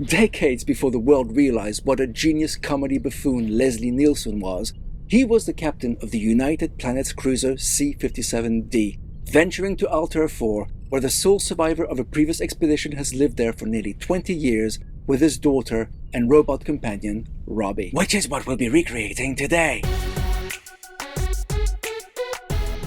Decades before the world realized what a genius comedy buffoon Leslie Nielsen was, he was the captain of the United Planets cruiser C-57D, venturing to Altair 4, where the sole survivor of a previous expedition has lived there for nearly 20 years with his daughter and robot companion, Robby. Which is what we'll be recreating today.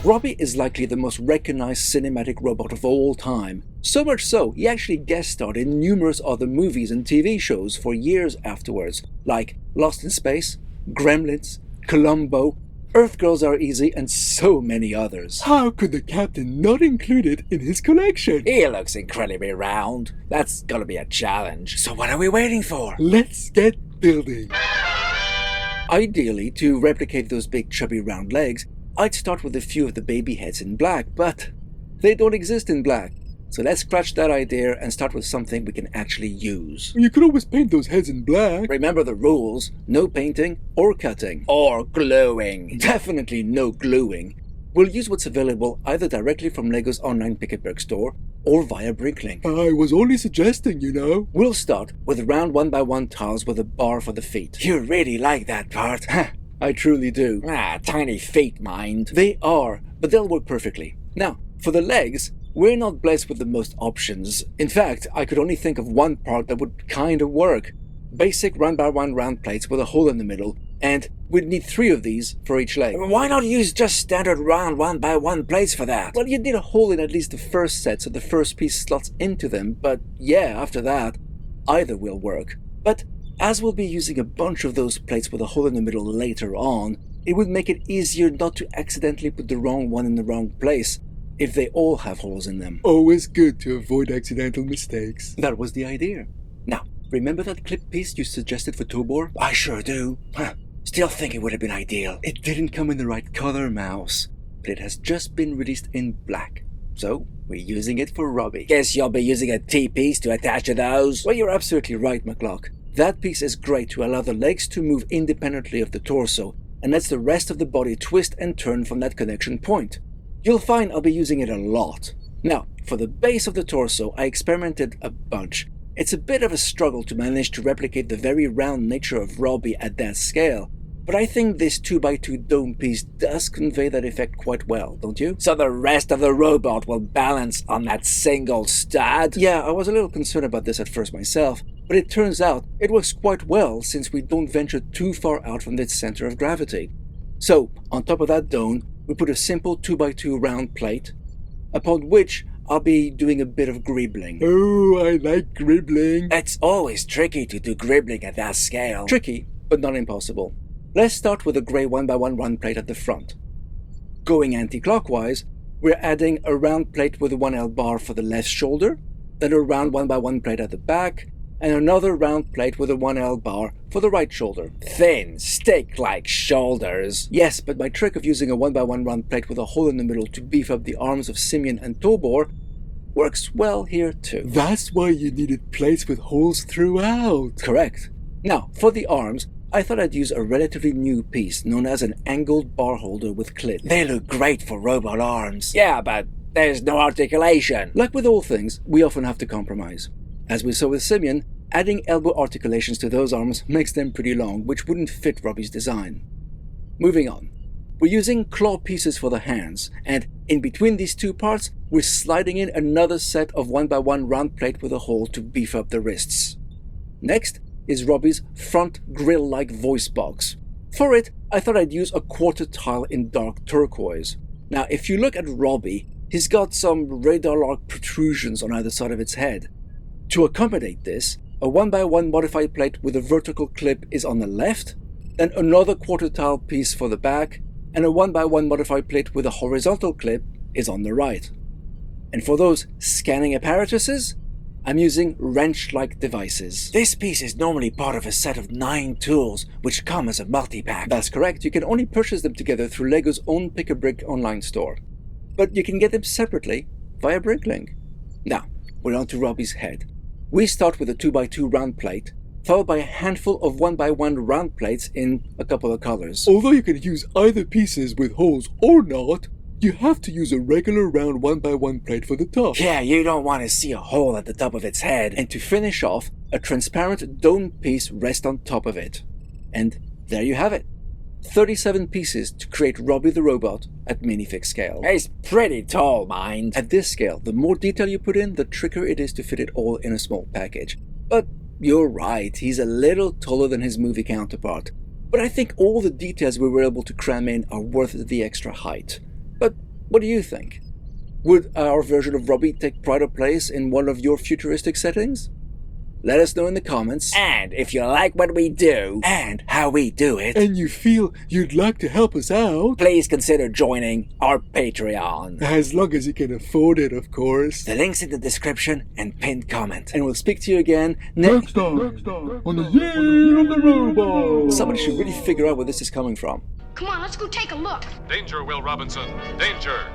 Robby is likely the most recognized cinematic robot of all time. So much so, he actually guest starred in numerous other movies and TV shows for years afterwards, like Lost in Space, Gremlins, Columbo, Earth Girls Are Easy, and so many others. How could the captain not include it in his collection? He looks incredibly round. That's gotta be a challenge. So what are we waiting for? Let's get building. Ideally, to replicate those big chubby round legs, I'd start with a few of the baby heads in black, but they don't exist in black. So let's scratch that idea and start with something we can actually use. You could always paint those heads in black. Remember the rules: no painting or cutting. Or gluing. Definitely no gluing. We'll use what's available either directly from LEGO's online pick-a-brick store or via Bricklink. I was only suggesting, you know. We'll start with round 1x1 tiles with a bar for the feet. You really like that part. I truly do. Tiny feet, mind. They are, but they'll work perfectly. Now, for the legs, we're not blessed with the most options. In fact, I could only think of one part that would kind of work. Basic 1x1 round plates with a hole in the middle, and we'd need 3 of these for each leg. Why not use just standard round 1x1 plates for that? Well, you'd need a hole in at least the first set so the first piece slots into them, but yeah, after that, either will work. But as we'll be using a bunch of those plates with a hole in the middle later on, it would make it easier not to accidentally put the wrong one in the wrong place if they all have holes in them. Always good to avoid accidental mistakes. That was the idea. Now, remember that clip piece you suggested for Tobor? I sure do. Still think it would have been ideal. It didn't come in the right color, Mouse, but it has just been released in black. So, we're using it for Robby. Guess you'll be using a T-piece to attach to those? Well, you're absolutely right, McCluck. That piece is great to allow the legs to move independently of the torso, and lets the rest of the body twist and turn from that connection point. You'll find I'll be using it a lot. Now, for the base of the torso, I experimented a bunch. It's a bit of a struggle to manage to replicate the very round nature of Robby at that scale, but I think this 2x2 dome piece does convey that effect quite well, don't you? So the rest of the robot will balance on that single stud? Yeah, I was a little concerned about this at first myself, but it turns out it works quite well since we don't venture too far out from its center of gravity. So, on top of that dome, we put a simple 2x2 round plate, upon which I'll be doing a bit of gribbling. Oh, I like gribbling. It's always tricky to do gribbling at that scale. Tricky, but not impossible. Let's start with a grey 1x1 round plate at the front. Going anti-clockwise, we're adding a round plate with a 1L bar for the left shoulder, then a round 1x1 plate at the back, and another round plate with a 1L bar for the right shoulder. Thin, stick-like shoulders. Yes, but my trick of using a 1x1 round plate with a hole in the middle to beef up the arms of Simeon and Tobor works well here too. That's why you needed plates with holes throughout. Correct. Now, for the arms, I thought I'd use a relatively new piece known as an angled bar holder with clit. They look great for robot arms. Yeah, but there's no articulation. Like with all things, we often have to compromise. As we saw with Simeon, adding elbow articulations to those arms makes them pretty long, which wouldn't fit Robby's design. Moving on. We're using claw pieces for the hands, and in between these two parts, we're sliding in another set of 1x1 round plate with a hole to beef up the wrists. Next is Robby's front grill-like voice box. For it, I thought I'd use a quarter tile in dark turquoise. Now, if you look at Robby, he's got some radar-like protrusions on either side of its head. To accommodate this, a 1x1 modified plate with a vertical clip is on the left, then another quarter tile piece for the back, and a 1x1 modified plate with a horizontal clip is on the right. And for those scanning apparatuses, I'm using wrench-like devices. This piece is normally part of a set of 9 tools, which come as a multi-pack. That's correct. You can only purchase them together through LEGO's own Pick-a-Brick online store. But you can get them separately via Bricklink. Now, we're on to Robby's head. We start with a 2x2 round plate, followed by a handful of 1x1 round plates in a couple of colors. Although you can use either pieces with holes or not, You have to use a regular round 1x1 plate for the top. Yeah, you don't want to see a hole at the top of its head. And to finish off, a transparent dome piece rests on top of it. And there you have it. 37 pieces to create Robby the Robot at minifig scale. He's pretty tall, mind. At this scale, the more detail you put in, the trickier it is to fit it all in a small package. But you're right, he's a little taller than his movie counterpart. But I think all the details we were able to cram in are worth the extra height. But what do you think? Would our version of Robby take pride of place in one of your futuristic settings? Let us know in the comments. And if you like what we do, And how we do it, and you feel you'd like to help us out, please consider joining our Patreon. as long as you can afford it, of course. The link's in the description and pinned comment. And we'll speak to you again Next time, on the Year of the Robot. Somebody should really figure out where this is coming from. Come on, let's go take a look. Danger, Will Robinson. Danger.